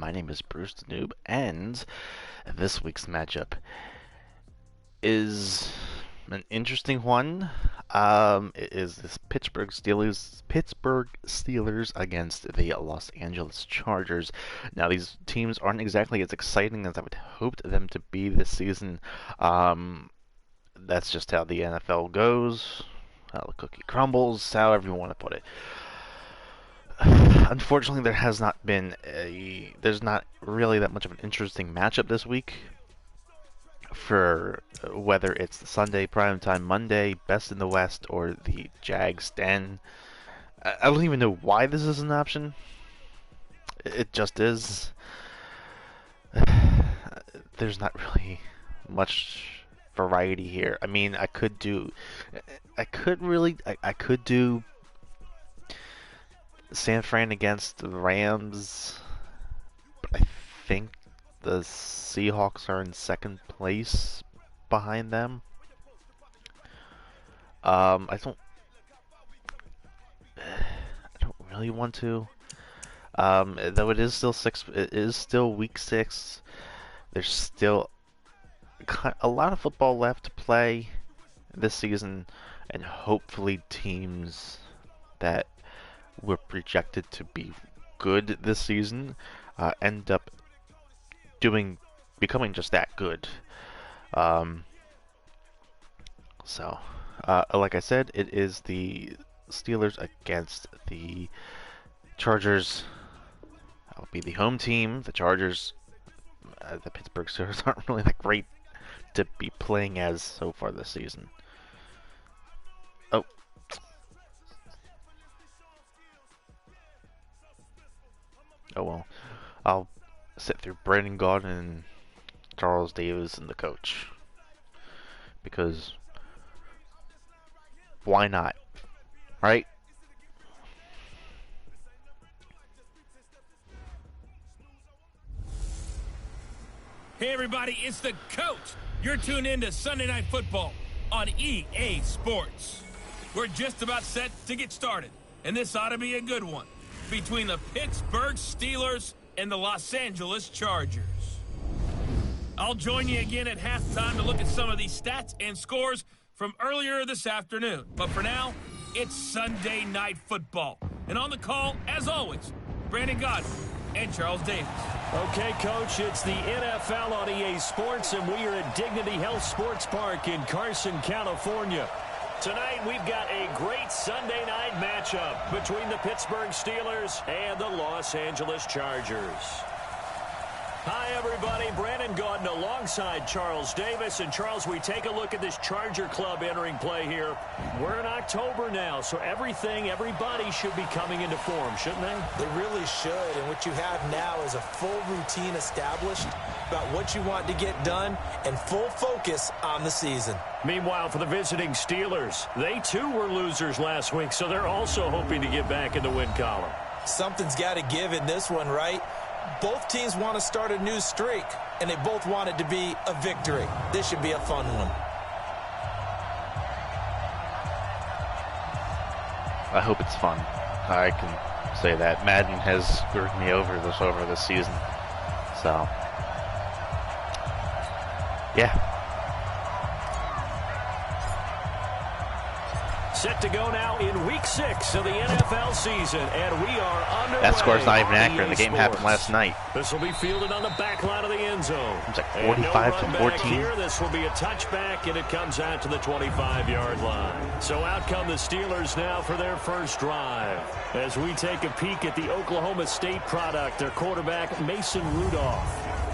My name is Bruce the Noob, and this week's matchup is an interesting one. It is this Pittsburgh Steelers against the Los Angeles Chargers. Now, these teams aren't exactly as exciting as I would hoped them to be this season. That's just how the NFL goes, how the cookie crumbles, however you want to put it. Unfortunately, there's not really that much of an interesting matchup this week for whether it's the Sunday primetime Monday best in the West or the Jags Den. I don't even know why this is an option. It just is. There's not really much variety here. I mean, I could do San Fran against the Rams, but I think the Seahawks are in second place behind them. I don't really want to. Though it is still week 6. There's still a lot of football left to play this season, and hopefully teams that were projected to be good this season end up becoming just that good. Like I said, it is the Steelers against the Chargers. That'll be the home team. The Chargers, the Pittsburgh Steelers aren't really that great to be playing as so far this season. Oh well, I'll sit through Brandon Gaudin and Charles Davis and the coach, because why not, right? Hey everybody, it's the coach. You're tuned in to Sunday Night Football on EA Sports. We're just about set to get started, and this ought to be a good one, between the Pittsburgh Steelers and the Los Angeles Chargers. I'll join you again at halftime to look at some of these stats and scores from earlier this afternoon. But for now, it's Sunday Night Football. And on the call, as always, Brandon Gaudin and Charles Davis. Okay, Coach, it's the NFL on EA Sports, and we are at Dignity Health Sports Park in Carson, California. Tonight, we've got a great Sunday night matchup between the Pittsburgh Steelers and the Los Angeles Chargers. Hi, everybody. Brandon Gaudin alongside Charles Davis. And, Charles, we take a look at this Charger club entering play here. We're in October now, so everybody should be coming into form, shouldn't they? They really should. And what you have now is a full routine established about what you want to get done and full focus on the season. Meanwhile, for the visiting Steelers, they too were losers last week, so they're also hoping to get back in the win column. Something's got to give in this one, right? Both teams want to start a new streak, and they both want it to be a victory. This should be a fun one. I hope it's fun. I can say that. Madden has screwed me over this season. So, yeah. Set to go now in Week 6 of the NFL season, and we are underway. That score's not even accurate. The game Sports. happened last night. This will be fielded on the back line of the end zone. It's like 45-14. Here, this will be a touchback, and it comes out to the 25-yard line. So out come the Steelers now for their first drive. As we take a peek at the Oklahoma State product, their quarterback, Mason Rudolph.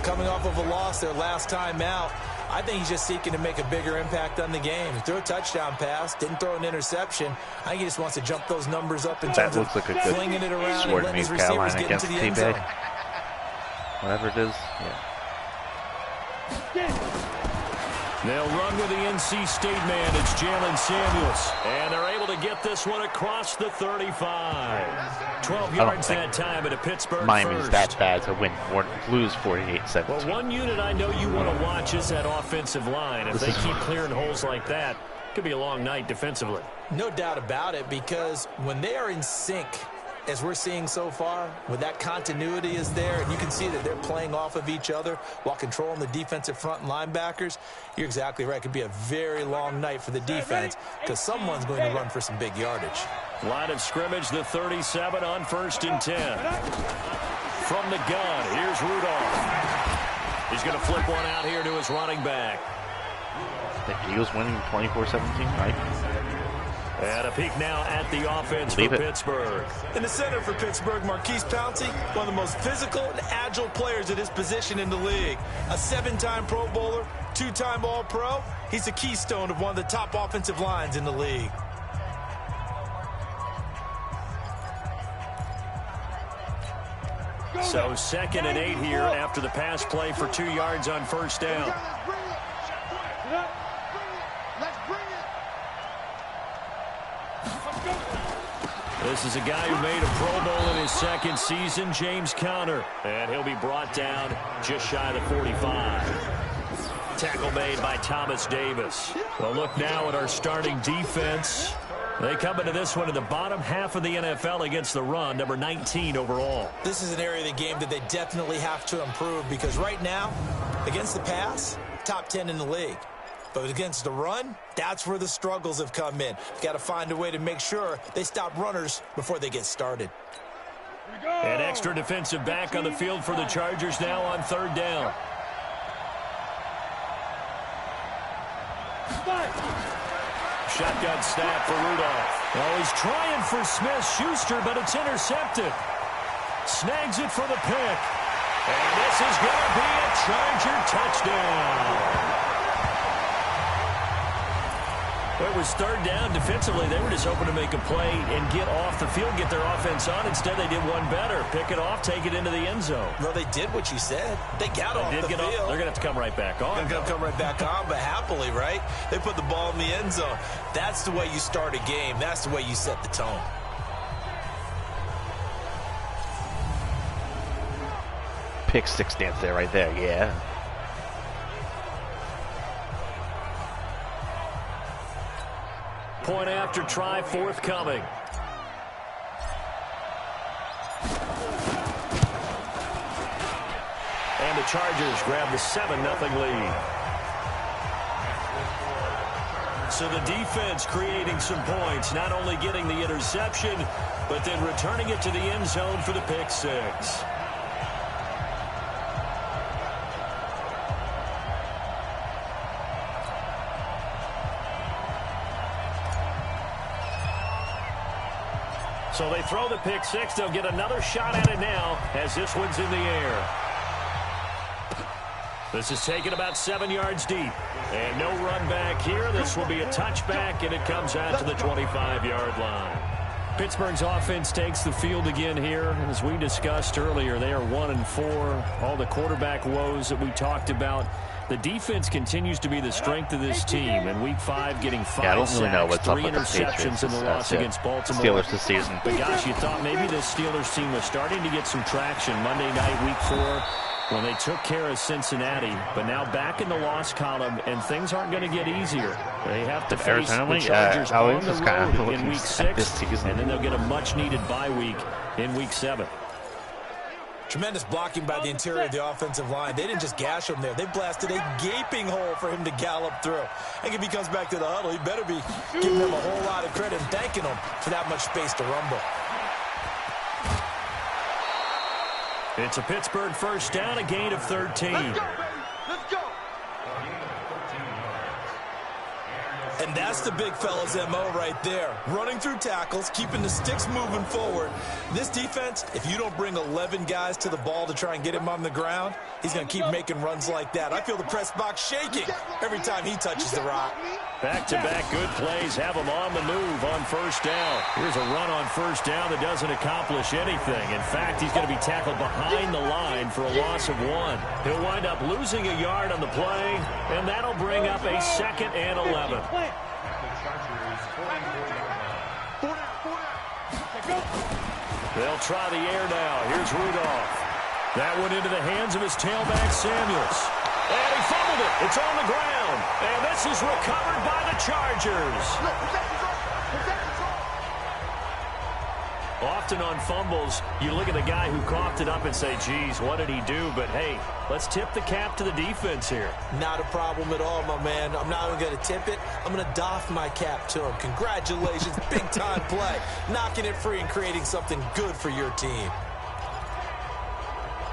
Coming off of a loss their last time out, I think he's just seeking to make a bigger impact on the game. He threw a touchdown pass, didn't throw an interception. I think he just wants to jump those numbers up in terms of flinging it around and letting his receivers get into the end zone. Whatever it is, yeah. They'll run with the NC State man. It's Jalen Samuels. And they're able to get this one across the 35. 12 yards that time at a Pittsburgh Miami's first. that bad to lose 48-17. Well, one unit I know you want to watch is that offensive line. If they keep clearing holes like that, it could be a long night defensively. No doubt about it, because when they are in sync, as we're seeing so far, when that continuity is there, and you can see that they're playing off of each other while controlling the defensive front and linebackers, you're exactly right. It could be a very long night for the defense because someone's going to run for some big yardage. Line of scrimmage, the 37 on 1st and 10. From the gun, here's Rudolph. He's going to flip one out here to his running back. The Eagles winning 24-17, right? And a peek now at the offense for Pittsburgh. In the center for Pittsburgh, Marquise Pouncey, one of the most physical and agile players at his position in the league. A 7-time Pro Bowler, 2-time All-Pro. He's the keystone of one of the top offensive lines in the league. So 2nd and 8 here after the pass play for 2 yards on 1st down. This is a guy who made a Pro Bowl in his 2nd season, James Conner. And he'll be brought down just shy of the 45. Tackle made by Thomas Davis. Well, look now at our starting defense. They come into this one in the bottom half of the NFL against the run, number 19 overall. This is an area of the game that they definitely have to improve because right now, against the pass, top 10 in the league. But against the run, that's where the struggles have come in. You've got to find a way to make sure they stop runners before they get started. An extra defensive back on the field for the Chargers now on 3rd down. Shotgun snap for Rudolph. Oh, he's trying for Smith-Schuster, but it's intercepted. Snags it for the pick. And this is going to be a Charger touchdown. It was 3rd down. Defensively, they were just hoping to make a play and get off the field, get their offense on. Instead, they did one better. Pick it off, take it into the end zone. Well, they did what you said. They got off the field. They're going to have to come right back on. They're going to come right back on, but happily, right? They put the ball in the end zone. That's the way you start a game. That's the way you set the tone. Pick 6 dance there, right there, yeah. Point after try forthcoming. And the Chargers grab the 7-0 lead. So the defense creating some points, not only getting the interception, but then returning it to the end zone for the pick 6. So they throw the pick 6. They'll get another shot at it now as this one's in the air. This is taken about 7 yards deep. And no run back here. This will be a touchback, and it comes out to the 25-yard line. Pittsburgh's offense takes the field again here. As we discussed earlier, they are 1-4. All the quarterback woes that we talked about. The defense continues to be the strength of this team. In Week 5, getting 5 I don't really know what's up 3 with the interceptions Patriots in the loss against Baltimore. Steelers this season. But gosh, you thought maybe this Steelers team was starting to get some traction Monday night, Week 4, when they took care of Cincinnati. But now back in the loss column, and things aren't going to get easier. They have to face the Chargers on the road in Week 6, and then they'll get a much-needed bye week in Week 7. Tremendous blocking by the interior of the offensive line. They didn't just gash him there. They blasted a gaping hole for him to gallop through. And if he comes back to the huddle, he better be giving them a whole lot of credit and thanking them for that much space to rumble. It's a Pittsburgh first down, a gain of 13. Let's go. And that's the big fella's MO right there. Running through tackles, keeping the sticks moving forward. This defense, if you don't bring 11 guys to the ball to try and get him on the ground, he's going to keep making runs like that. I feel the press box shaking every time he touches the rock. Back-to-back good plays have him on the move on first down. Here's a run on first down that doesn't accomplish anything. In fact, he's going to be tackled behind the line for a loss of 1. He'll wind up losing a yard on the play, and that'll bring up a 2nd and 11. They'll try the air now. Here's Rudolph. That went into the hands of his tailback, Samuels. And he fumbled it. It's on the ground. And this is recovered by the Chargers. Off often on fumbles, you look at the guy who coughed it up and say, geez, what did he do? But, hey, let's tip the cap to the defense here. Not a problem at all, my man. I'm not even going to tip it. I'm going to doff my cap to him. Congratulations, big-time play. Knocking it free and creating something good for your team.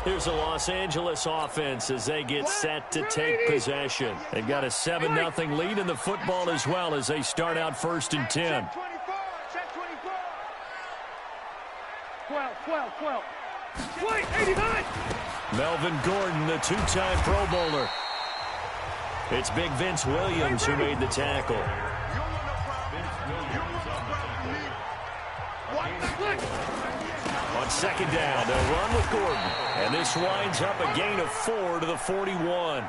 Here's the Los Angeles offense as they get set to take possession. They've got a 7-0 lead in the football as well as they start out 1st and 10. 12. 89. Melvin Gordon, the two-time Pro Bowler. It's Big Vince Williams who made the tackle. On 2nd down, they'll run with Gordon. And this winds up a gain of 4 to the 41.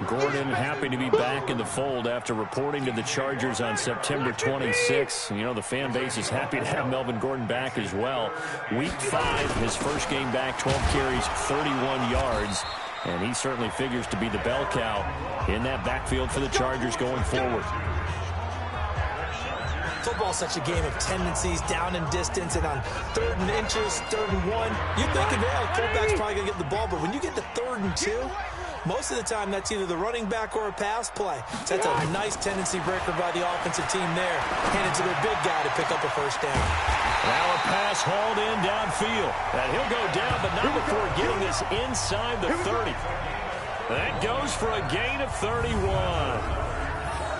Gordon happy to be back in the fold after reporting to the Chargers on September 26th. You know, the fan base is happy to have Melvin Gordon back as well. Week 5, his first game back, 12 carries, 31 yards. And he certainly figures to be the bell cow in that backfield for the Chargers going forward. Football's such a game of tendencies, down and distance, and on 3rd and inches, 3rd and 1. You're thinking, well, the quarterback's probably going to get the ball, but when you get to 3rd and 2, most of the time that's either the running back or a pass play. So that's a nice tendency breaker by the offensive team there. Hand it to their big guy to pick up a 1st down. Now a pass hauled in downfield. And he'll go down, but not before getting this inside the 30. That goes for a gain of 31.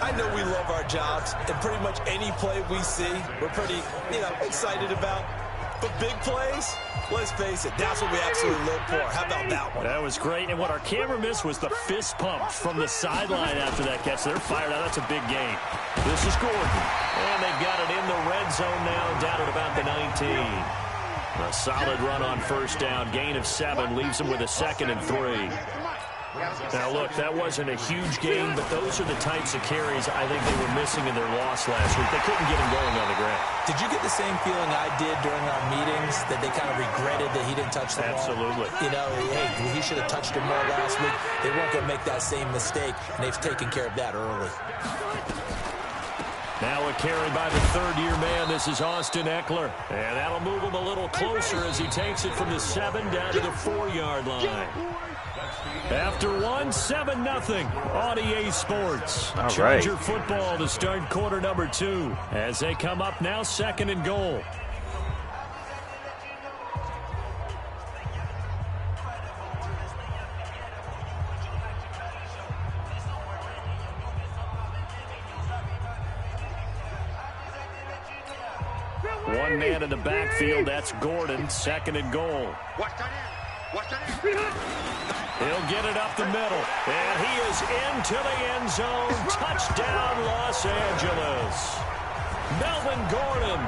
I know we love our jobs, and pretty much any play we see, we're pretty, excited about. But big plays, let's face it, that's what we absolutely look for. How about that one? That was great, and what our camera missed was the fist pump from the sideline after that catch. They're fired out. That's a big gain. This is Gordon, and they've got it in the red zone now, down at about the 19. A solid run on 1st down, gain of 7, leaves them with a 2nd and 3. Now, look, that wasn't a huge game, but those are the types of carries I think they were missing in their loss last week. They couldn't get him going on the ground. Did you get the same feeling I did during our meetings, that they kind of regretted that he didn't touch the ball? Absolutely. Hey, he should have touched him more last week. They weren't going to make that same mistake, and they've taken care of that early. Now a carry by the 3rd-year man. This is Austin Eckler. And that'll move him a little closer as he takes it from the 7 down to the 4-yard line. After 1, 7-0 on EA Sports. All Charger right. football to start quarter number 2 as they come up now 2nd and goal. One man in the backfield, that's Gordon, 2nd and goal. He'll get it up the middle, and he is into the end zone. Touchdown, Los Angeles. Melvin Gordon,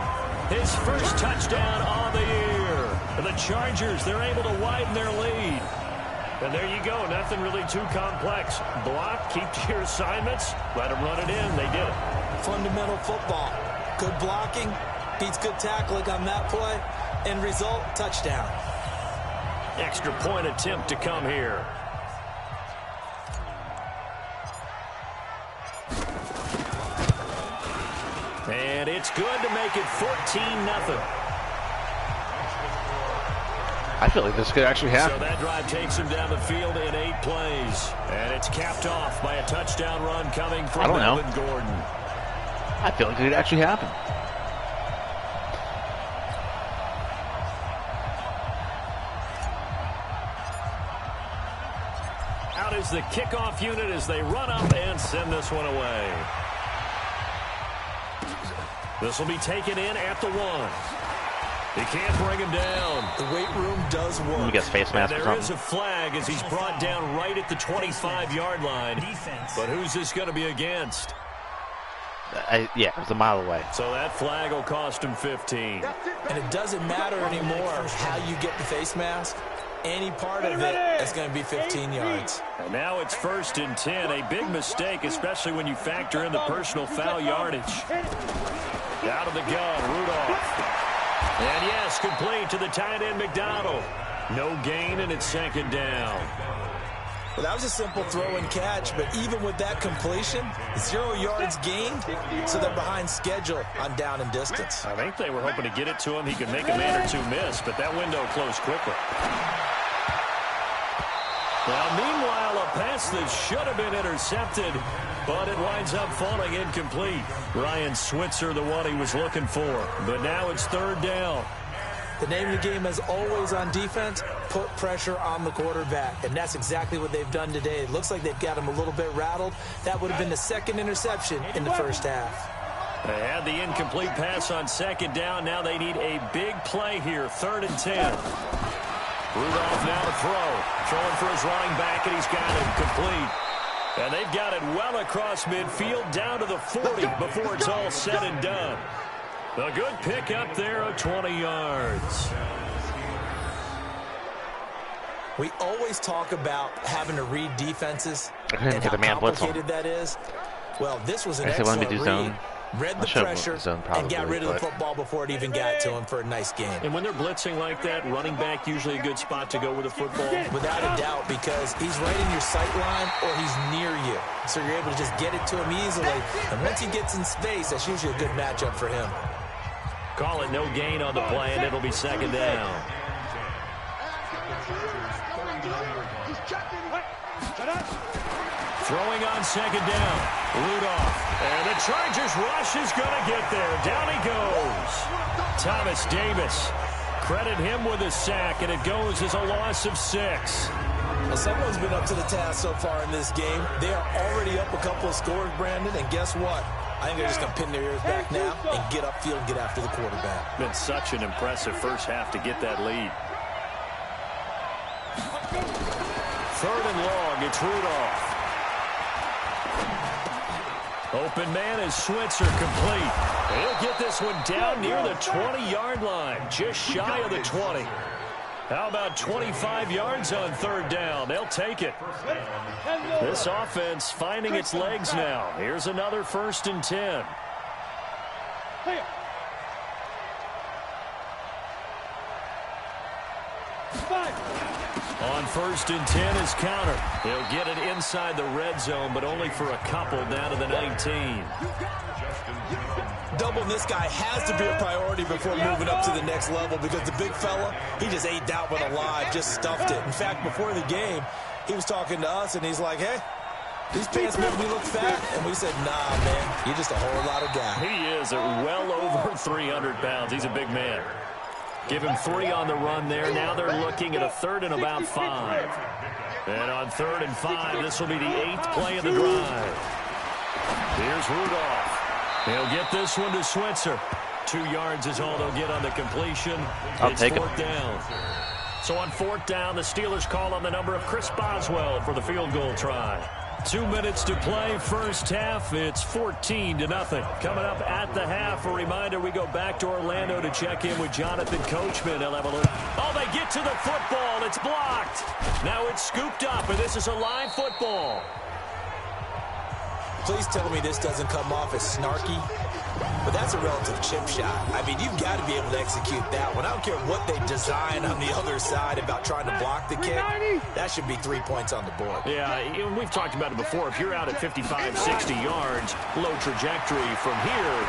his first touchdown on the year. And the Chargers, they're able to widen their lead. And there you go, nothing really too complex. Block, keep to your assignments, let them run it in. They did it. Fundamental football. Good blocking beats good tackling on that play. End result, touchdown. Extra point attempt to come here. And it's good to make it 14-0. I feel like this could actually happen. So that drive takes him down the field in 8 plays. And it's capped off by a touchdown run coming from Melvin Gordon. I feel like it could actually happen. Out is the kickoff unit as they run up and send this one away. This will be taken in at the 1. He can't bring him down. The weight room does work. He gets face mask or something. There is a flag as he's brought down right at the 25-yard line. But who's this going to be against? Yeah, it was a mile away. So that flag will cost him 15. And it doesn't matter anymore how you get the face mask. Any part of it is going to be 15 yards. And now it's 1st and 10. A big mistake, especially when you factor in the personal foul yardage. Out of the gun, Rudolph. And yes, complete to the tight end, McDonald. No gain, and it's 2nd down. Well, that was a simple throw and catch, but even with that completion, 0 yards gained, so they're behind schedule on down and distance. I think they were hoping to get it to him. He could make a man or two miss, but that window closed quickly. Now, meanwhile, a pass that should have been intercepted, but it winds up falling incomplete. Ryan Switzer, the one he was looking for, but now it's 3rd down. The name of the game, as always on defense, put pressure on the quarterback. And that's exactly what they've done today. It looks like they've got him a little bit rattled. That would have been the 2nd interception in the first half. They had the incomplete pass on 2nd down. Now they need a big play here, 3rd and 10. Rudolph now to throw. Throwing for his running back, and he's got it complete. And they've got it well across midfield down to the 40 before it's all said and done. A good pick up there of 20 yards. We always talk about having to read defenses and how complicated that is. Well, this was an excellent read. Read the pressure and got rid of the football before it even got to him for a nice game. And when they're blitzing like that, running back usually a good spot to go with the football? Without a doubt, because he's right in your sight line or he's near you. So you're able to just get it to him easily. And once he gets in space, that's usually a good matchup for him. Call it no gain on the play, and it'll be 2nd down. Throwing on 2nd down. Rudolph. And the Chargers rush is going to get there. Down he goes. Thomas Davis. Credit him with a sack, and it goes as a loss of 6. Well, someone's been up to the task so far in this game. They are already up a couple of scores, Brandon, and guess what? I think they're just going to pin their ears back now and get upfield and get after the quarterback. Been such an impressive first half to get that lead. 3rd and long, it's Rudolph. Open man is Switzer, complete. He'll get this one down near the 20-yard line, just shy of the 20. How about 25 yards on 3rd down? They'll take it. This offense finding its legs now. Here's another 1st and 10. On 1st and 10 is counter. He'll get it inside the red zone, but only for a couple down to the 19. Doubling this guy has to be a priority before moving up to the next level because the big fella, he just ate that one alive, just stuffed it. In fact, before the game, he was talking to us, and he's like, hey, these pants make me look fat. And we said, nah, man, you're just a whole lot of guy. He is at well over 300 pounds. He's a big man. Give him 3 on the run there. Now they're looking at a 3rd and about 5. And on 3rd and 5, this will be the 8th play of the drive. Here's Rudolph. He'll get this one to Switzer. 2 yards is all they'll get on the completion. It's 4th down. So on 4th down, the Steelers call on the number of Chris Boswell for the field goal try. 2 minutes to play, first half. It's 14-0. Coming up at the half, a reminder, we go back to Orlando to check in with Jonathan Coachman. He'll have a look. Oh, they get to the football. It's blocked. Now it's scooped up, and this is a live football. Please tell me this doesn't come off as snarky, but that's a relative chip shot. I mean, you've got to be able to execute that one. I don't care what they design on the other side about trying to block the kick. That should be 3 points on the board. Yeah, we've talked about it before. If you're out at 55, 60 yards, low trajectory from here,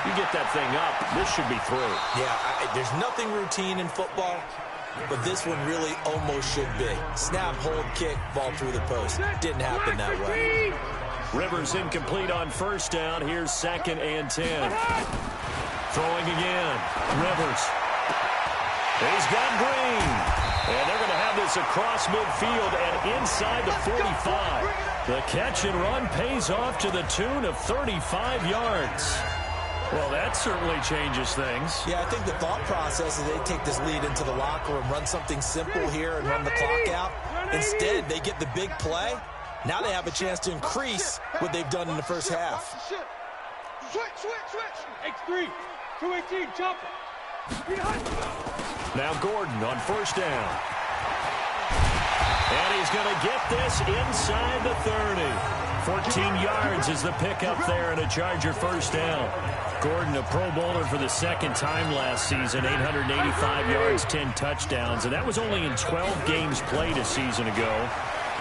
you get that thing up, this should be through. Yeah, there's nothing routine in football, but this one really almost should be. Snap, hold, kick, ball through the post. Didn't happen that way. Rivers incomplete on 1st down. Here's 2nd and 10. Throwing again. Rivers. He's got Green. And they're going to have this across midfield and inside the 45. The catch and run pays off to the tune of 35 yards. Well, that certainly changes things. Yeah, I think the thought process is they take this lead into the locker room, run something simple here and run the clock out. Instead, they get the big play. Now they have a chance to increase what they've done in the first half. Switch. X3, 218, chopper. Now Gordon on 1st down. And he's going to get this inside the 30. 14 yards is the pickup there and a Charger 1st down. Gordon, a Pro Bowler for the 2nd time last season, 885 yards, 10 touchdowns, and that was only in 12 games played a season ago.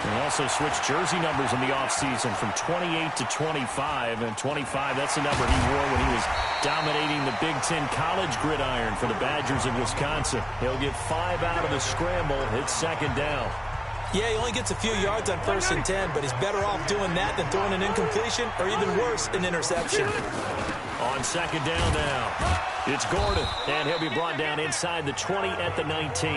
And also switched jersey numbers in the offseason from 28 to 25. And 25, that's the number he wore when he was dominating the Big Ten college gridiron for the Badgers of Wisconsin. He'll get 5 out of the scramble. It's second down. Yeah, he only gets a few yards on 1st and 10, but he's better off doing that than throwing an incompletion or even worse, an interception. On second down now, it's Gordon, and he'll be brought down inside the 20 at the 19.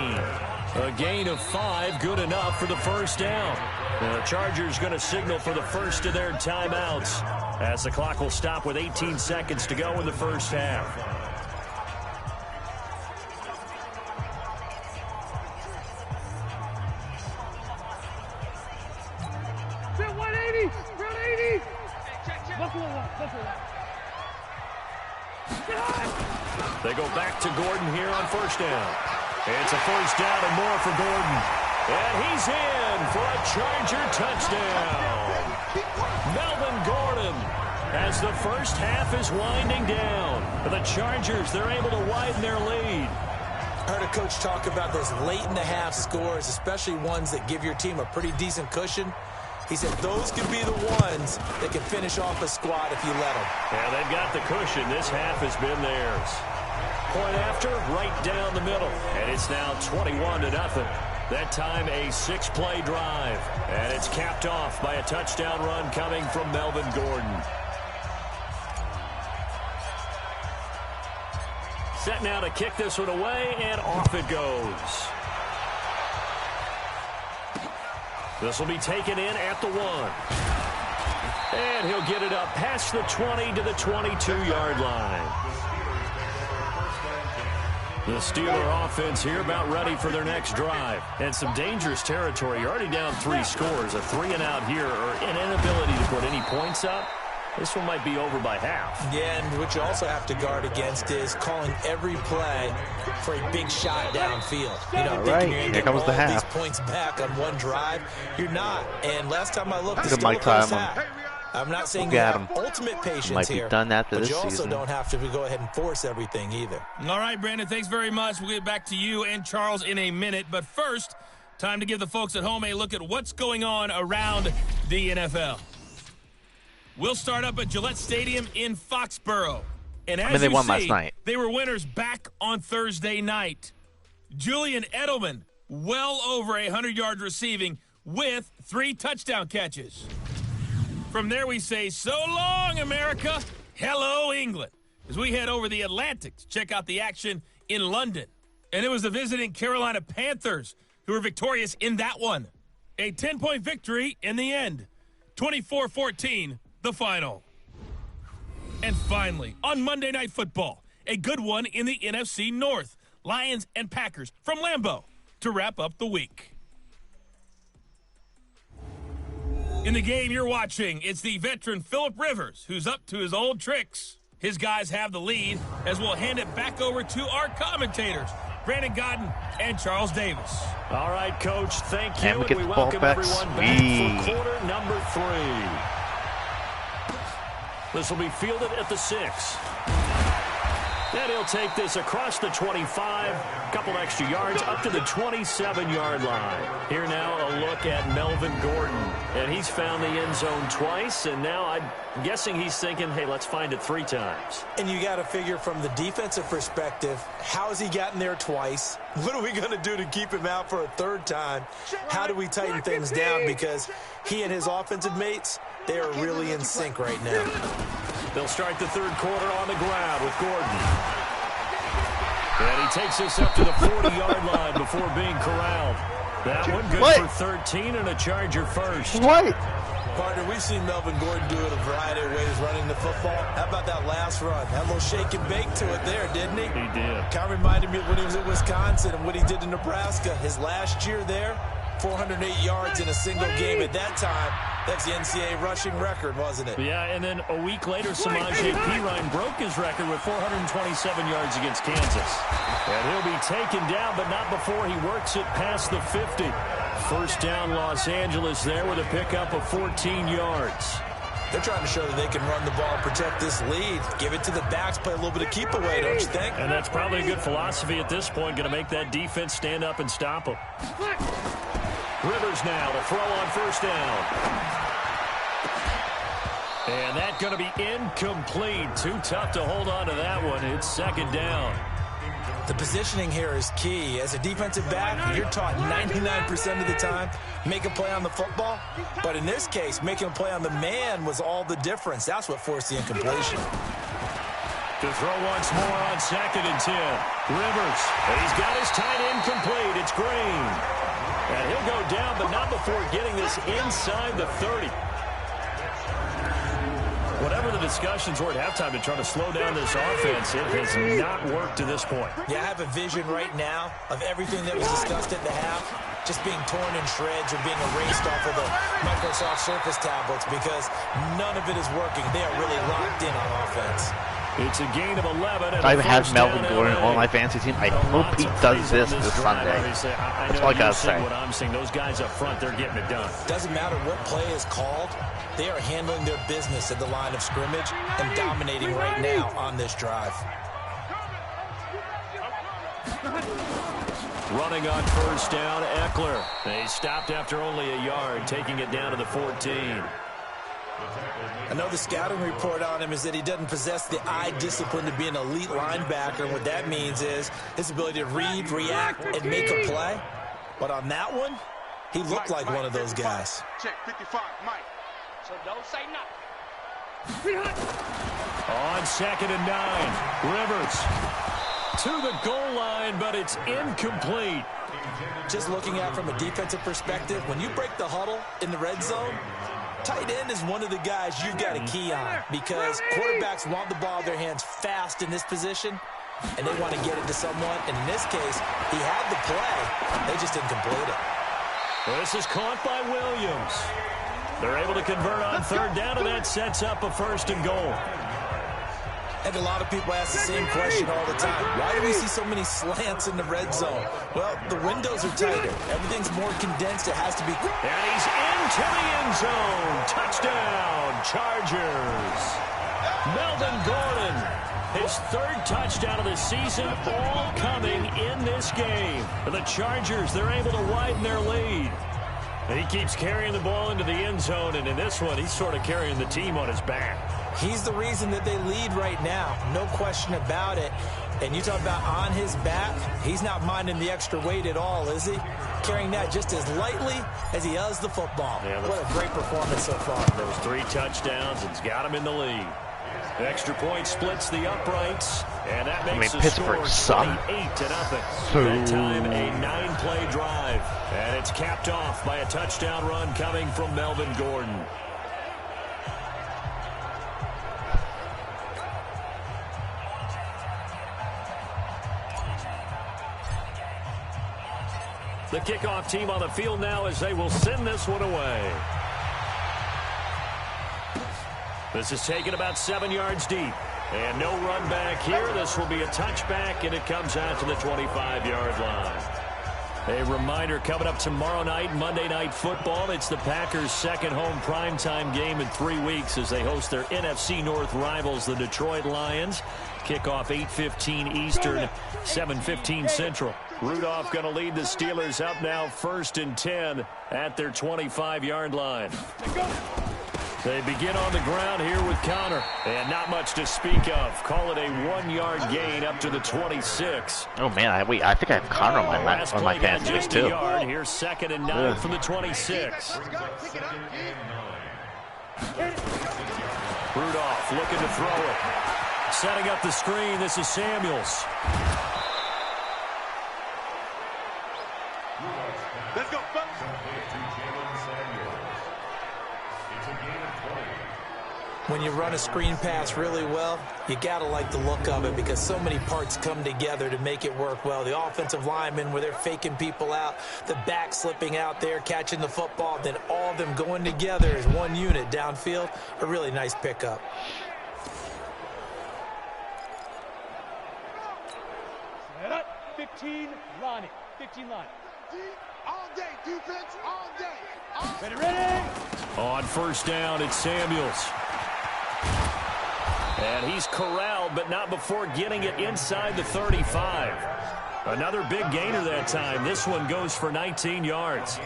A gain of 5, good enough for the first down. The Chargers going to signal for the first of their timeouts as the clock will stop with 18 seconds to go in the first half. Fit 180! 180! Buckle up, buckle up. They go back to Gordon here on first down. It's a first down and more for Gordon. And he's in for a Charger touchdown. Melvin Gordon, as the first half is winding down. For the Chargers, they're able to widen their lead. I heard a coach talk about those late-in-the-half scores, especially ones that give your team a pretty decent cushion. He said those could be the ones that can finish off a squad if you let them. Yeah, they've got the cushion. This half has been theirs. Point after, right down the middle. And it's now 21-0. That time a 6-play drive. And it's capped off by a touchdown run coming from Melvin Gordon. Set now to kick this one away, and off it goes. This will be taken in at the 1. And he'll get it up past the 20 to the 22-yard line. The Steeler offense here about ready for their next drive. And some dangerous territory. You're already down 3 scores. A 3-and-out here, or an inability to put any points up. This one might be over by half. Yeah, and what you also have to guard against is calling every play for a big shot downfield. You know, thinking you're going to get all these points back on one drive. You're not. And last time I looked, it's still a close half. I'm not saying you have ultimate patience here, but you also don't have to go ahead and force everything either. All right, Brandon, thanks very much. We'll get back to you and Charles in a minute. But first, time to give the folks at home a look at what's going on around the NFL. We'll start up at Gillette Stadium in Foxborough. And as they won last night. They were winners back on Thursday night. Julian Edelman, well over 100 yards receiving with 3 touchdown catches. From there we say, so long, America. Hello, England. As we head over the Atlantic to check out the action in London. And it was the visiting Carolina Panthers who were victorious in that one. A 10-point victory in the end. 24-14. The final. And finally, on Monday Night Football, a good one in the NFC North. Lions and Packers from Lambeau to wrap up the week. In the game you're watching, it's the veteran Phillip Rivers who's up to his old tricks. His guys have the lead as we'll hand it back over to our commentators, Brandon Godden and Charles Davis. All right, Coach, thank you. And we welcome everyone back for quarter number 3. This will be fielded at the 6. And he'll take this across the 25, a couple extra yards, up to the 27-yard line. Here now a look at Melvin Gordon. And he's found the end zone twice, and now I'm guessing he's thinking, hey, let's find it 3 times. And you got to figure from the defensive perspective, how has he gotten there twice? What are we going to do to keep him out for a 3rd time? How do we tighten things down? Because he and his offensive mates, they are really in sync right now. They'll start the 3rd quarter on the ground with Gordon. And he takes us up to the 40-yard line before being corralled. That one good for 13 and a Charger first. Partner, we've seen Melvin Gordon do it a variety of ways running the football. How about that last run? Had a little shake and bake to it there, didn't he? He did. Kind of reminded me of when he was at Wisconsin and what he did in Nebraska. His last year there, 408 yards in a single game at that time. That's the NCAA rushing record, wasn't it? Yeah, and then a week later, Samaje Perine broke his record with 427 yards against Kansas. And he'll be taken down, but not before he works it past the 50. First down, Los Angeles there with a pickup of 14 yards. They're trying to show that they can run the ball, protect this lead, give it to the backs, play a little bit of keep away, don't you think? And that's probably a good philosophy at this point, going to make that defense stand up and stop them. Rivers now to throw on first down. And that's going to be incomplete. Too tough to hold on to that one. It's second down. The positioning here is key. As a defensive back, you're taught 99% of the time, make a play on the football. But in this case, making a play on the man was all the difference. That's what forced the incompletion. To throw once more on 2nd and 10. Rivers, and he's got his tight end complete. It's Green. And he'll go down, but not before getting this inside the 30. Whatever the discussions were at halftime to try to slow down this offense, it has not worked to this point. Yeah, I have a vision right now of everything that was discussed at the half just being torn in shreds or being erased off of the Microsoft Surface tablets because none of it is working. They are really locked in on offense. It's a gain of 11. I have Melvin Gordon on my fantasy team. I hope he does this Sunday. That's all I gotta say. What I'm saying, those guys up front, they're getting it done. Doesn't matter what play is called. They are handling their business at the line of scrimmage and dominating right now on this drive. Running on first down, Eckler. They stopped after only a yard, taking it down to the 14. I know the scouting report on him is that he doesn't possess the eye discipline to be an elite linebacker. And what that means is his ability to read, react, and make a play. But on that one, he looked like one of those guys. Check 55, Mike. So don't say nothing. On 2nd and 9, Rivers to the goal line, but it's incomplete. Just looking at it from a defensive perspective, when you break the huddle in the red zone, tight end is one of the guys you've got to key on because quarterbacks want the ball in their hands fast in this position, and they want to get it to someone. And in this case, he had the play. They just didn't complete it. This is caught by Williams. They're able to convert on 3rd down, and that sets up a 1st and goal. I think a lot of people ask the same question all the time. Why do we see so many slants in the red zone? Well, the windows are tighter. Everything's more condensed. It has to be. And he's into the end zone. Touchdown, Chargers. Melvin Gordon, his 3rd touchdown of the season, all coming in this game. The Chargers, they're able to widen their lead. And he keeps carrying the ball into the end zone, and in this one, he's sort of carrying the team on his back. He's the reason that they lead right now, no question about it. And you talk about on his back, he's not minding the extra weight at all, is he? Carrying that just as lightly as he does the football. Yeah, what a great performance so far. Those 3 touchdowns, it's got him in the lead. The extra point splits the uprights, and that makes the score 28-0. That time, a 9-play drive, and it's capped off by a touchdown run coming from Melvin Gordon. The kickoff team on the field now as they will send this one away. This is taken about 7 yards deep. And no run back here. This will be a touchback, and it comes out to the 25-yard line. A reminder coming up tomorrow night, Monday Night Football. It's the Packers' 2nd home primetime game in 3 weeks as they host their NFC North rivals, the Detroit Lions. Kickoff 8:15 Eastern, 7:15 Central. Rudolph going to lead the Steelers up now 1st and 10 at their 25-yard line. They begin on the ground here with Connor, and not much to speak of. Call it a 1-yard gain up to the 26. Oh man, I think I have Connor on my fantasy league too. Here's 2nd and 9 from the 26. Rudolph looking to throw it. Setting up the screen, this is Samuels. Let's go, folks. When you run a screen pass really well, you got to like the look of it because so many parts come together to make it work well. The offensive linemen, where they're faking people out, the back slipping out there, catching the football, then all of them going together as one unit downfield. A really nice pickup. Set up. 15, Ronnie. 15 line. All day, defense, all day. Ready. On 1st down, it's Samuels. And he's corralled, but not before getting it inside the 35. Another big gainer that time. This one goes for 19 yards.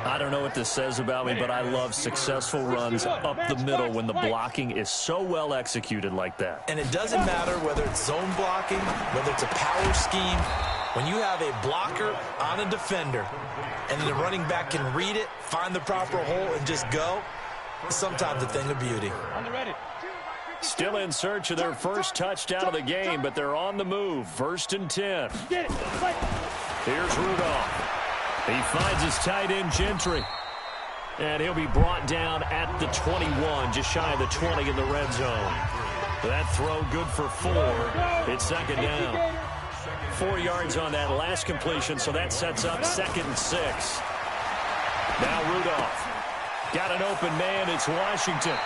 I don't know what this says about me, but I love successful runs up the middle when the blocking is so well executed like that. And it doesn't matter whether it's zone blocking, whether it's a power scheme. When you have a blocker on a defender and the running back can read it, find the proper hole, and just go, it's sometimes a thing of beauty. Still in search of their first touchdown of the game, but they're on the move. 1st and 10. Here's Rudolph. He finds his tight end, Gentry. And he'll be brought down at the 21, just shy of the 20 in the red zone. That throw good for 4. It's 2nd down. 4 yards on that last completion, so that sets up 2nd and 6. Now Rudolph. Got an open man. It's Washington.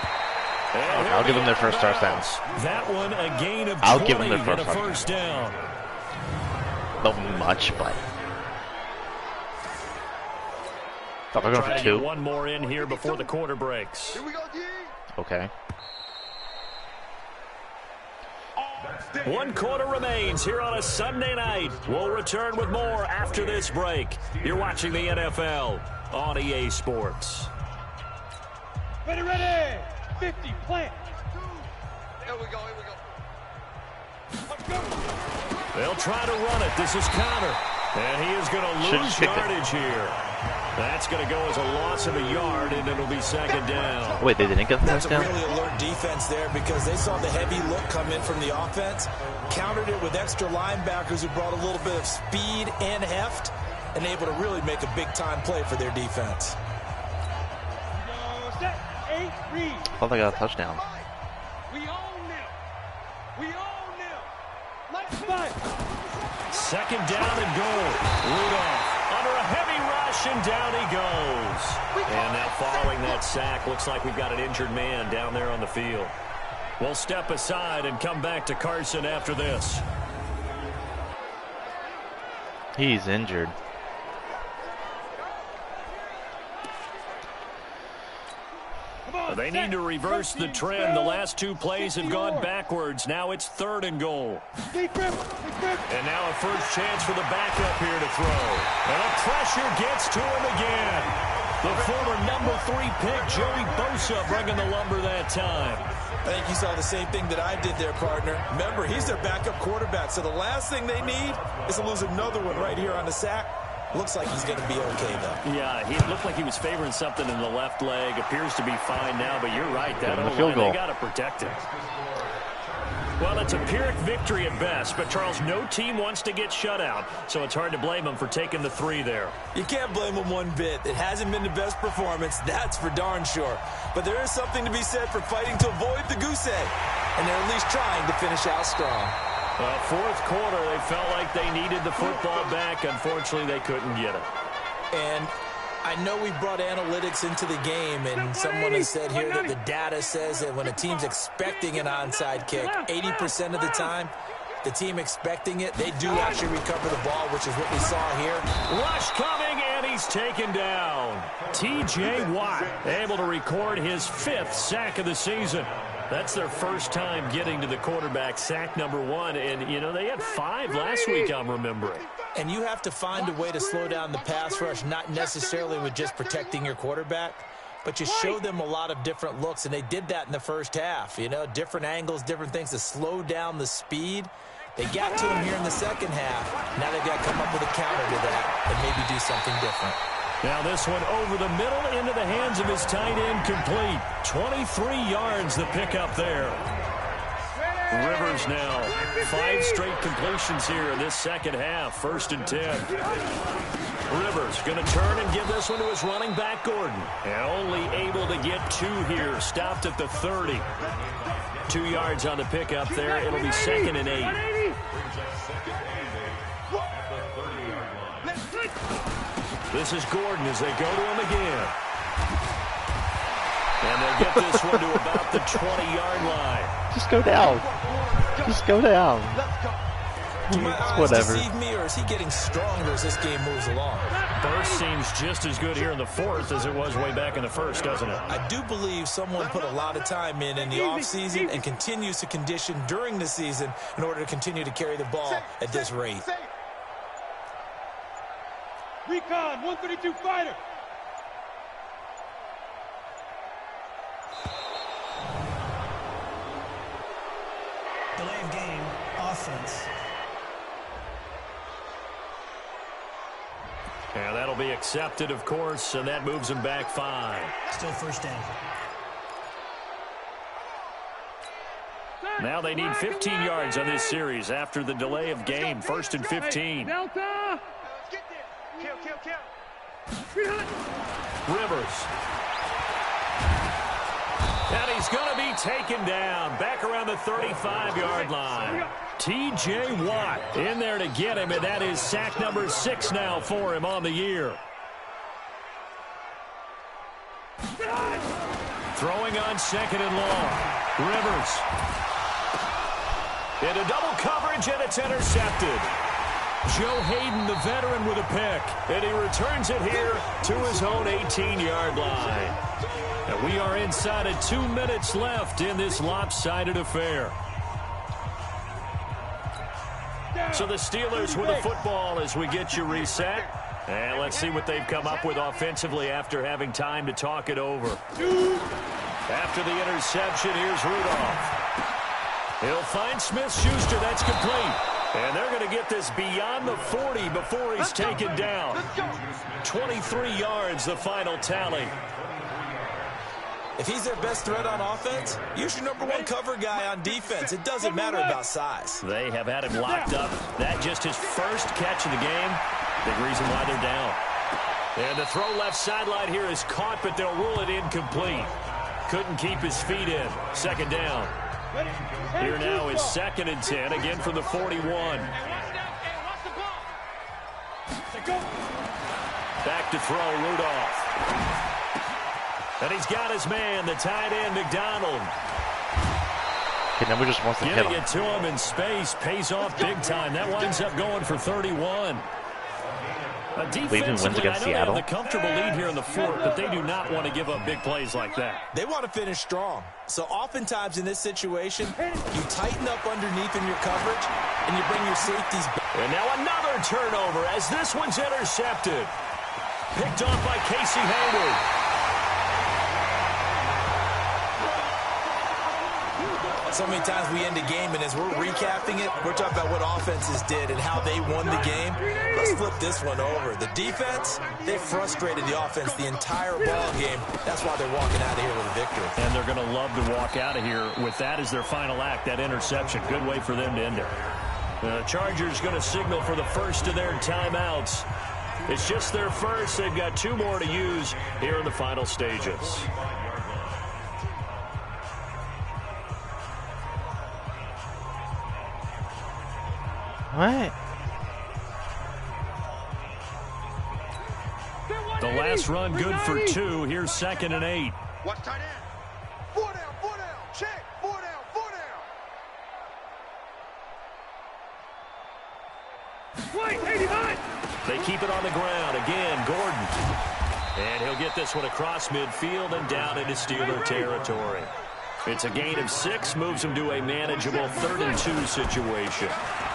I'll give them their first touchdown. That one a gain of 20 I'll give them their and a first down. Not much, but thought they're going for 2. One more in here before the quarter breaks. Okay. 1 quarter remains here on a Sunday night. We'll return with more after this break. You're watching the NFL on EA Sports. Ready. 50, plant. Here we go. They'll try to run it. This is Connor. And he is going to lose yardage here. That's going to go as a loss of a yard, and it'll be 2nd down. Wait, they didn't get the That's touchdown? a really alert defense there because they saw the heavy look come in from the offense, countered it with extra linebackers who brought a little bit of speed and heft, and able to really make a big-time play for their defense. Set, 8, read. I thought they got a touchdown. We own them. Let's fight. 2nd down and goal. Rudolph under a heavy rush, and down he goes. And now following that sack, looks like we've got an injured man down there on the field. We'll step aside and come back to Carson after this. He's injured. They need to reverse the trend. The last 2 plays have gone backwards. Now it's 3rd and goal. And now a first chance for the backup here to throw. And the pressure gets to him again. The former number 3 pick, Joey Bosa, bringing the lumber that time. I think you saw the same thing that I did there, partner. Remember, he's their backup quarterback, so the last thing they need is to lose another one right here on the sack. Looks like he's going to be okay, though. Yeah, he looked like he was favoring something in the left leg. Appears to be fine now, but you're right. That field goal. They got to protect him. Well, it's a Pyrrhic victory at best, but, Charles, no team wants to get shut out, so it's hard to blame them for taking the 3 there. You can't blame them one bit. It hasn't been the best performance, that's for darn sure. But there is something to be said for fighting to avoid the goose egg, and they're at least trying to finish out strong. Well, 4th quarter, they felt like they needed the football back. Unfortunately, they couldn't get it. And I know we brought analytics into the game, and someone has said here that the data says that when a team's expecting an onside kick, 80% of the time, the team expecting it, they do actually recover the ball, which is what we saw here. Rush coming, and he's taken down. T.J. Watt able to record his 5th sack of the season. That's their first time getting to the quarterback, sack number 1. And, you know, they had 5 last week, I'm remembering. And you have to find a way to slow down the pass rush, not necessarily with just protecting your quarterback, but you show them a lot of different looks, and they did that in the first half. You know, different angles, different things to slow down the speed. They got to him here in the second half. Now they've got to come up with a counter to that and maybe do something different. Now this one over the middle into the hands of his tight end, complete. 23 yards the pickup there. Rivers now 5 straight completions here in this second half. 1st and 10. Rivers going to turn and give this one to his running back, Gordon. And only able to get 2 here. Stopped at the 30. 2 yards on the pickup there. It'll be 2nd and 8. This is Gordon as they go to him again. And they'll get this one to about the 20-yard line. Just go down. Just go down. Do my eyes Whatever. deceive me, or is he getting stronger as this game moves along? Burst seems just as good here in the 4th as it was way back in the 1st, doesn't it? I do believe someone put a lot of time in the offseason and continues to condition during the season in order to continue to carry the ball at this rate. Recon, 132 fighter. offense. And that'll be accepted, of course, and that moves him back 5. Still first down. Now they need 15 yards on this series after the delay of game. 1st and 15. Delta! Kill. Rivers. And he's going to be taken down back around the 35-yard line. T.J. Watt in there to get him, and that is sack number 6 now for him on the year. Throwing on 2nd and long. Rivers. Into double coverage, and it's intercepted. Joe Hayden, the veteran, with a pick. And he returns it here to his own 18-yard line. And we are inside of 2 minutes left in this lopsided affair. So the Steelers with the football as we get you reset. And let's see what they've come up with offensively after having time to talk it over. After the interception, here's Rudolph. He'll find Smith-Schuster. That's complete. And they're going to get this beyond the 40 before he's taken down. 23 yards, the final tally. If he's their best threat on offense, use your #1 cover guy on defense. It doesn't matter about size. They have had him locked up. That just his first catch of the game. Big reason why they're down. And the throw left sideline here is caught, but they'll rule it incomplete. Couldn't keep his feet in. 2nd down. Here now is 2nd and 10, again from the 41. Back to throw, Rudolph. And he's got his man, the tight end, McDonald. Okay, now we just want to hit him. Getting it to him in space pays off big time. That winds up going for 31. Cleveland wins against Seattle. They have the comfortable lead here in the 4th, but they do not want to give up big plays like that. They want to finish strong. So oftentimes in this situation, you tighten up underneath in your coverage, and you bring your safeties back. And now another turnover as this one's intercepted. Picked off by Casey Hayward. So many times we end a game, and as we're recapping it, we're talking about what offenses did and how they won the game. Let's flip this one over. The defense, they frustrated the offense the entire ball game. That's why they're walking out of here with a victory. And they're going to love to walk out of here with that as their final act, that interception. Good way for them to end it. The Chargers going to signal for the first of their timeouts. It's just their first. They've got 2 more to use here in the final stages. What? The last run good for 2. Here's 2nd and 8. Watch tight end. 4 down, check. 4 down. Wait, 89. They keep it on the ground. Again, Gordon. And he'll get this one across midfield and down into Steeler territory. It's a gain of 6, moves him to a manageable 3rd and 2 situation.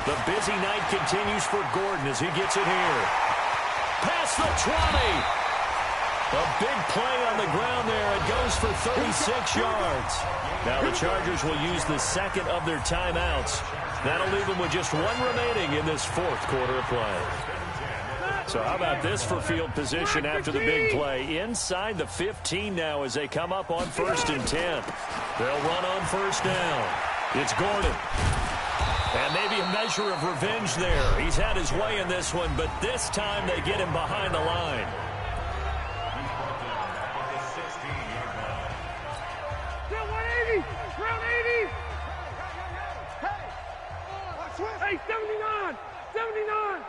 The busy night continues for Gordon as he gets it here. Past the 20. A big play on the ground there. It goes for 36 yards. Now the Chargers will use the 2nd of their timeouts. That'll leave them with just 1 remaining in this 4th quarter of play. So how about this for field position after the big play? Inside the 15 now as they come up on 1st and 10. They'll run on 1st down. It's Gordon. And maybe a measure of revenge there. He's had his way in this one, but this time they get him behind the line. Still 180. Round 80. Hey, 79. 79.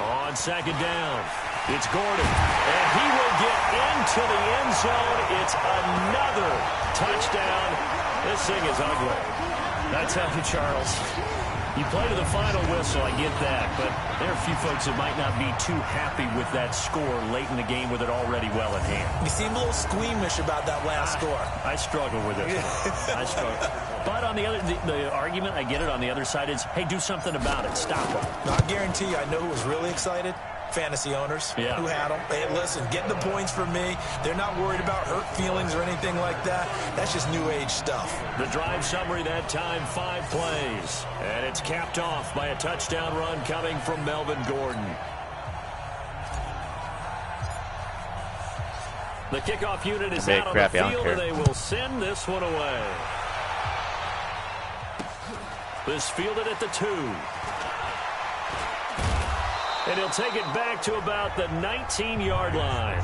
On 2nd down, it's Gordon, and he will get into the end zone. It's another touchdown. This thing is ugly. That's how Charles. You play to the final whistle, I get that, but there are a few folks that might not be too happy with that score late in the game with it already well at hand. You seem a little squeamish about that last score. I struggle with it. I struggle. But on the other, the argument, I get it, on the other side is, hey, do something about it. Stop it. Now, I guarantee you, I know who was really excited. fantasy owners who had them. Hey, listen, getting the points for me. They're not worried about hurt feelings or anything like that. That's just new age stuff. The drive summary that time, 5 plays. And it's capped off by a touchdown run coming from Melvin Gordon. The kickoff unit is out on the field, and they will send this one away. This fielded at the 2. And he'll take it back to about the 19-yard line.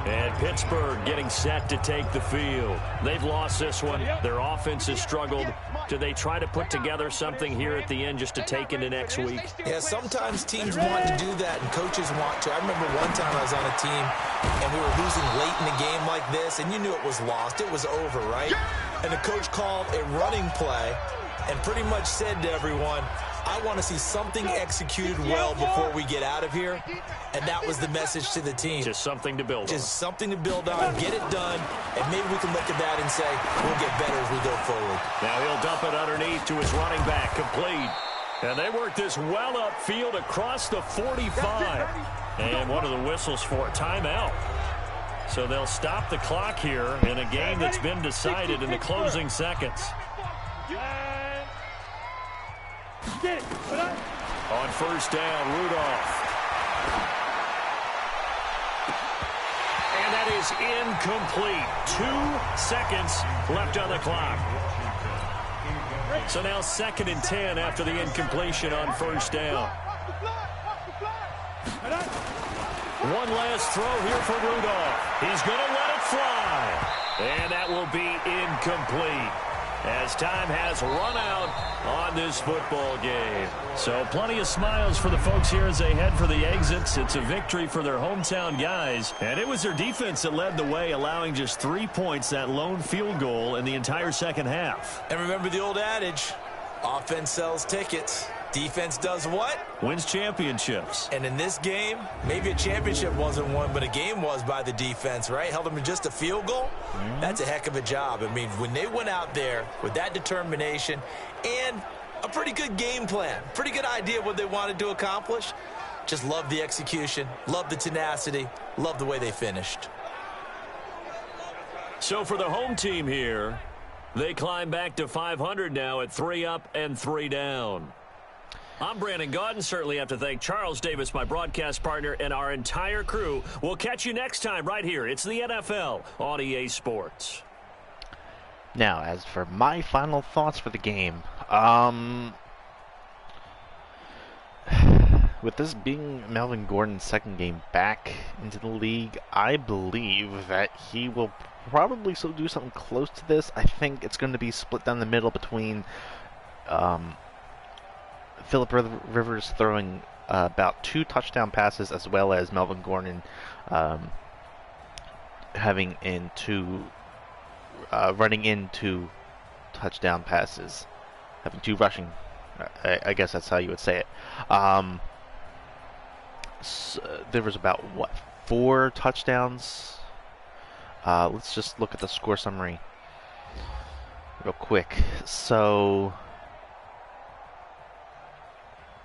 And Pittsburgh getting set to take the field. They've lost this one. Their offense has struggled. Do they try to put together something here at the end just to take into next week? Yeah, sometimes teams want to do that and coaches want to. I remember one time I was on a team and we were losing late in the game like this, and you knew it was lost. It was over, right? And the coach called a running play and pretty much said to everyone, I want to see something executed well before we get out of here. And that was the message to the team. Just something to build on. Just something to build on, get it done, and maybe we can look at that and say, we'll get better as we go forward. Now he'll dump it underneath to his running back, complete. And they work this well upfield across the 45. And one of the whistles for a timeout. So they'll stop the clock here in a game that's been decided in the closing seconds. On first down, Rudolph. And that is incomplete. 2 seconds left on the clock. So now 2nd and 10 after the incompletion on first down. One last throw here for Rudolph. He's going to let it fly. And that will be incomplete, as time has run out on this football game. So plenty of smiles for the folks here as they head for the exits. It's a victory for their hometown guys. And it was their defense that led the way, allowing just 3 points, that lone field goal in the entire second half. And remember the old adage, offense sells tickets. Defense does what? Wins championships. And in this game, maybe a championship wasn't won, but a game was by the defense, right? Held them to just a field goal. That's a heck of a job. I mean, when they went out there with that determination and a pretty good game plan, pretty good idea what they wanted to accomplish, just love the execution, love the tenacity, love the way they finished. So for the home team here, they climb back to 500 now at 3 up and 3 down. I'm Brandon Gaudin. Certainly have to thank Charles Davis, my broadcast partner, and our entire crew. We'll catch you next time right here. It's the NFL on EA Sports. Now, as for my final thoughts for the game, with this being Melvin Gordon's second game back into the league, I believe that he will probably still do something close to this. I think it's going to be split down the middle between Phillip Rivers throwing about 2 touchdown passes, as well as Melvin Gordon having running into touchdown passes, having 2 rushing. I guess that's how you would say it. So there was about 4 touchdowns. Let's just look at the score summary real quick. So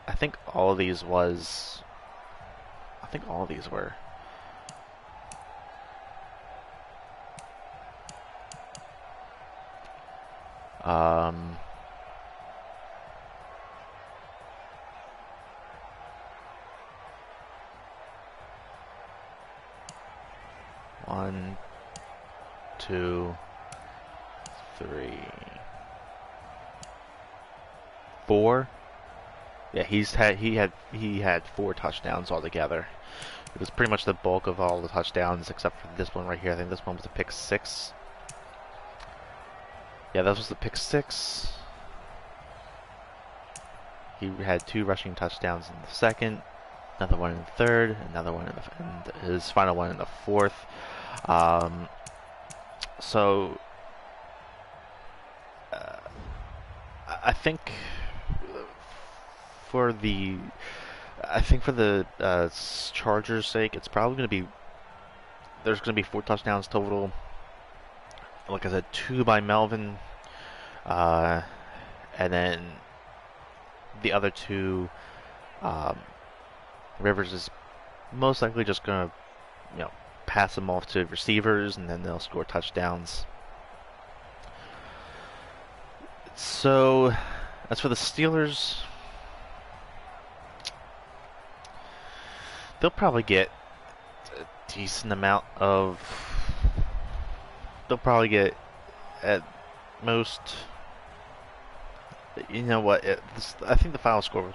I think all of these were. One, 2, 3, 4. Yeah, he had 4 touchdowns altogether. It was pretty much the bulk of all the touchdowns, except for this one right here. I think this one was a pick 6. Yeah, that was the pick 6. He had 2 rushing touchdowns in the second, another one in the third, another one in his final one in the fourth. So I think for the Chargers' sake, it's probably going to be, there's going to be 4 touchdowns total. Like I said, 2 by Melvin, and then the other two, Rivers is most likely just going to, pass them off to receivers, and then they'll score touchdowns. So, as for the Steelers, they'll probably get a decent amount of. They'll probably get at most. You know what? I think the final score will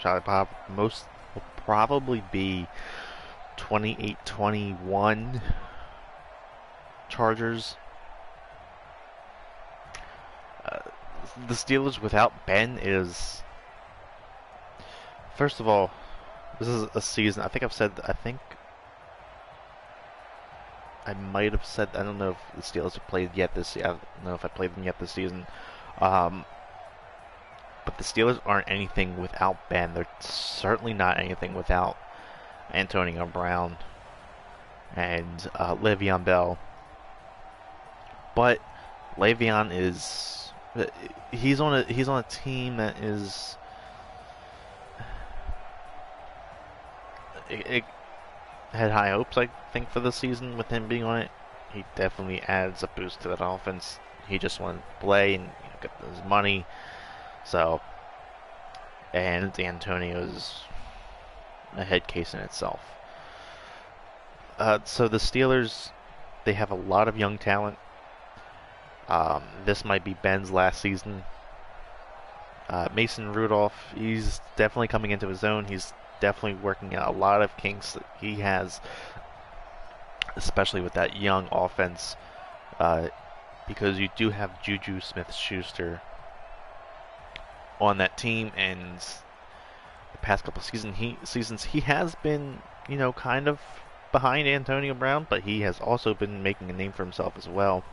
probably be 28-21 Chargers. The Steelers without Ben is, first of all, this is a season. I think I might have said, I don't know if the Steelers have played yet this year. I don't know if I played them yet this season. But the Steelers aren't anything without Ben. They're certainly not anything without Antonio Brown and Le'Veon Bell. But Le'Veon he's on a team that is it had high hopes, I think, for the season with him being on it. He definitely adds a boost to that offense. He just wanted to play and get his money. So, and Antonio's a head case in itself. So the Steelers, they have a lot of young talent. This might be Ben's last season. Mason Rudolph, he's definitely coming into his own. He's definitely working out a lot of kinks that he has, especially with that young offense, because you do have Juju Smith-Schuster on that team, and the past couple seasons he has been, kind of behind Antonio Brown, but he has also been making a name for himself as well.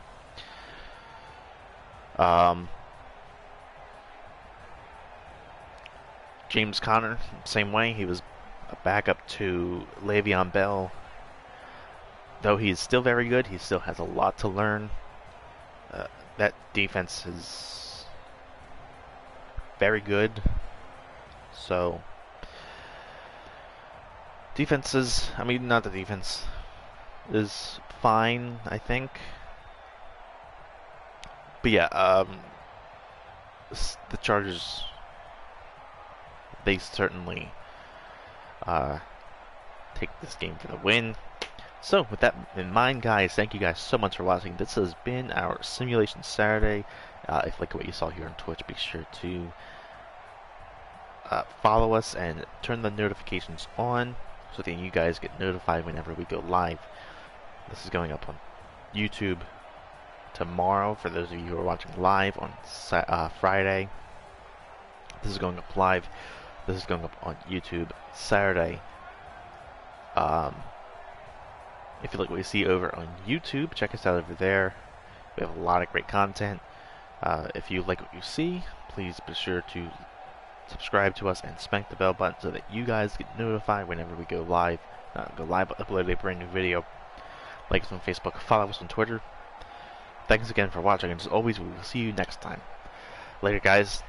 James Conner, same way. He was a backup to Le'Veon Bell. Though he is still very good, he still has a lot to learn. That defense is very good. So, not the defense is fine, I think. But yeah, the Chargers, they certainly take this game for the win. So, with that in mind, guys, thank you guys so much for watching. This has been our Simulation Saturday. If you like what you saw here on Twitch, be sure to follow us and turn the notifications on so that you guys get notified whenever we go live. This is going up on YouTube tomorrow for those of you who are watching live on Friday. This is going up live. This is going up on YouTube Saturday. If you like what you see over on YouTube, check us out over there. We have a lot of great content. If you like what you see, please be sure to subscribe to us and smack the bell button so that you guys get notified whenever we go live. Not go live, but upload a brand new video. Like us on Facebook, follow us on Twitter. Thanks again for watching, and as always, we will see you next time. Later, guys.